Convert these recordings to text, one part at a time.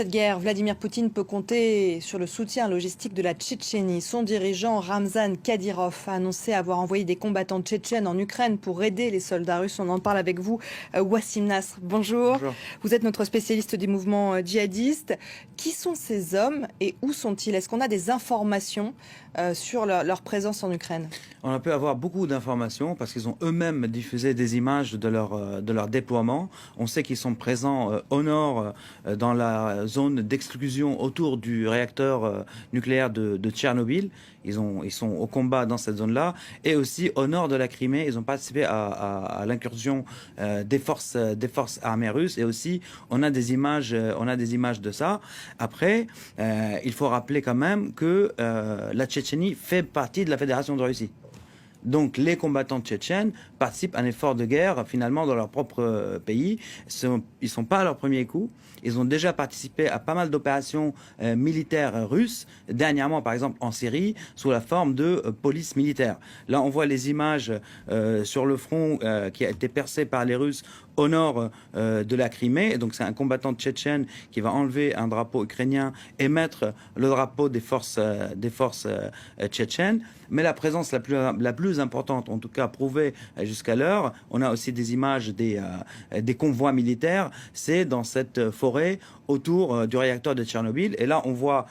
cette guerre, Vladimir Poutine peut compter sur le soutien logistique de la Tchétchénie. Son dirigeant Ramzan Kadyrov a annoncé avoir envoyé des combattants tchétchènes en Ukraine pour aider les soldats russes. On en parle avec vous, Wassim Nasr. Bonjour. Bonjour. Vous êtes notre spécialiste des mouvements djihadistes. Qui sont ces hommes et où sont-ils? Est-ce qu'on a des informations sur leur présence en Ukraine? On peut avoir beaucoup d'informations parce qu'ils ont eux-mêmes diffusé des images de leur déploiement. On sait qu'ils sont présents au nord, dans la zone d'exclusion autour du réacteur nucléaire de Tchernobyl. Ils sont au combat dans cette zone-là. Et aussi au nord de la Crimée, ils ont participé à l'incursion des forces armées russes. Et aussi, on a des images de ça. Après, il faut rappeler quand même que la Tchétchénie fait partie de la Fédération de Russie. Donc les combattants tchétchènes participent à un effort de guerre finalement dans leur propre pays. Ils ne sont pas à leur premier coup. Ils ont déjà participé à pas mal d'opérations militaires russes, dernièrement par exemple en Syrie, sous la forme de police militaire. Là on voit les images sur le front qui a été percé par les Russes au nord de la Crimée. Donc c'est un combattant tchétchène qui va enlever un drapeau ukrainien et mettre le drapeau des forces tchétchènes. Mais la présence la plus importante, en tout cas prouvée jusqu'à l'heure, on a aussi des images des convois militaires, c'est dans cette forêt autour du réacteur de Tchernobyl. Et là, on voit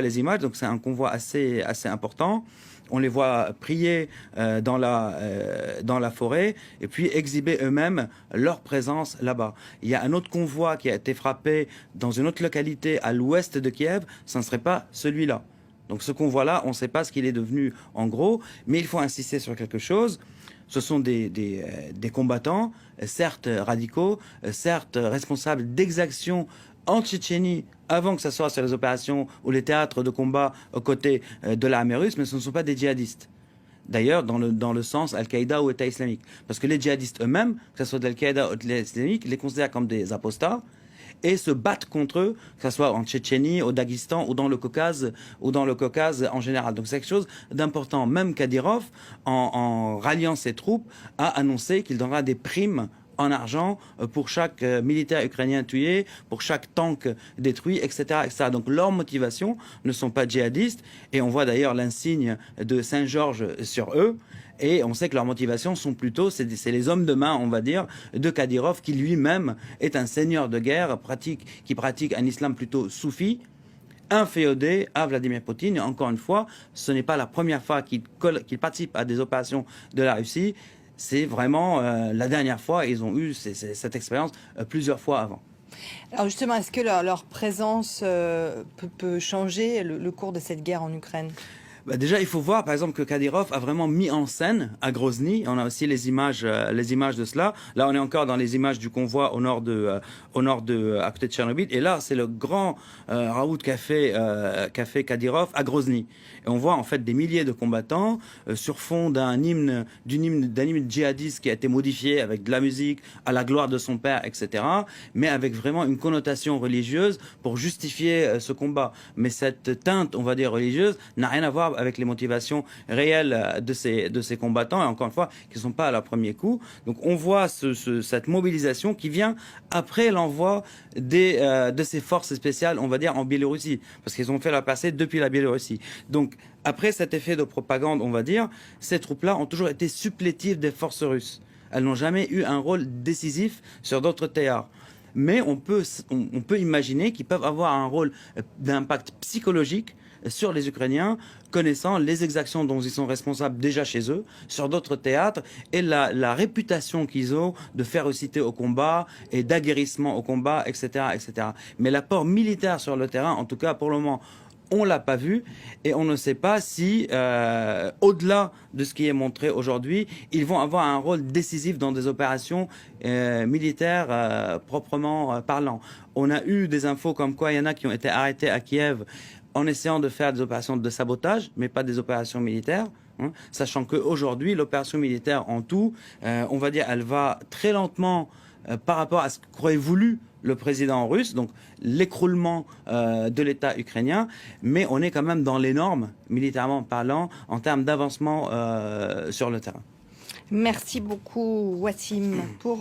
les images, donc c'est un convoi assez important. On les voit prier dans la forêt et puis exhiber eux-mêmes leur présence là-bas. Il y a un autre convoi qui a été frappé dans une autre localité à l'ouest de Kiev, ce ne serait pas celui-là. Donc ce convoi-là, on ne sait pas ce qu'il est devenu en gros, mais il faut insister sur quelque chose. Ce sont des combattants, certes radicaux, certes responsables d'exactions en Tchétchénie, avant que ce soit sur les opérations ou les théâtres de combat aux côtés de l'armée russe, mais ce ne sont pas des djihadistes. D'ailleurs, dans le sens Al-Qaïda ou État islamique. Parce que les djihadistes eux-mêmes, que ce soit d'Al-Qaïda ou de l'État islamique, les considèrent comme des apostats et se battent contre eux, que ce soit en Tchétchénie, au Daghestan ou dans le Caucase en général. Donc c'est quelque chose d'important. Même Kadyrov, en ralliant ses troupes, a annoncé qu'il donnera des primes en argent pour chaque militaire ukrainien tué, pour chaque tank détruit, etc., etc. Donc leurs motivations ne sont pas djihadistes et on voit d'ailleurs l'insigne de Saint-Georges sur eux. Et on sait que leurs motivations sont plutôt, c'est les hommes de main, on va dire, de Kadyrov, qui lui-même est un seigneur de guerre, qui pratique un islam plutôt soufi, inféodé à Vladimir Poutine. Et encore une fois, ce n'est pas la première fois qu'il participe à des opérations de la Russie. C'est vraiment la dernière fois. Ils ont eu cette expérience plusieurs fois avant. Alors justement, est-ce que leur présence peut changer le cours de cette guerre en Ukraine? Déjà, il faut voir, par exemple, que Kadyrov a vraiment mis en scène à Grozny. On a aussi les images de cela. Là, on est encore dans les images du convoi au nord à côté de Tchernobyl. Et là, c'est le grand raout qu'a fait Kadyrov à Grozny. Et on voit en fait des milliers de combattants sur fond d'un hymne djihadiste qui a été modifié avec de la musique à la gloire de son père, etc. Mais avec vraiment une connotation religieuse pour justifier ce combat. Mais cette teinte, on va dire, religieuse n'a rien à voir avec les motivations réelles de ces combattants, et encore une fois, qui ne sont pas à leur premier coup. Donc on voit cette mobilisation qui vient après l'envoi de ces forces spéciales, on va dire, en Biélorussie, parce qu'ils ont fait leur passé depuis la Biélorussie. Donc après cet effet de propagande, on va dire, ces troupes-là ont toujours été supplétives des forces russes. Elles n'ont jamais eu un rôle décisif sur d'autres théâtres. Mais on peut imaginer qu'ils peuvent avoir un rôle d'impact psychologique sur les Ukrainiens, connaissant les exactions dont ils sont responsables déjà chez eux, sur d'autres théâtres, et la réputation qu'ils ont de férocité au combat et d'aguerrissement au combat, etc., etc. Mais l'apport militaire sur le terrain, en tout cas pour le moment, on ne l'a pas vu, et on ne sait pas si, au-delà de ce qui est montré aujourd'hui, ils vont avoir un rôle décisif dans des opérations militaires proprement parlant. On a eu des infos comme quoi il y en a qui ont été arrêtés à Kiev en essayant de faire des opérations de sabotage, mais pas des opérations militaires. Sachant qu'aujourd'hui, l'opération militaire en tout, on va dire, elle va très lentement par rapport à ce qu'aurait voulu le président russe, donc l'écroulement de l'État ukrainien, mais on est quand même dans les normes, militairement parlant, en termes d'avancement sur le terrain. Merci beaucoup, Wassim, pour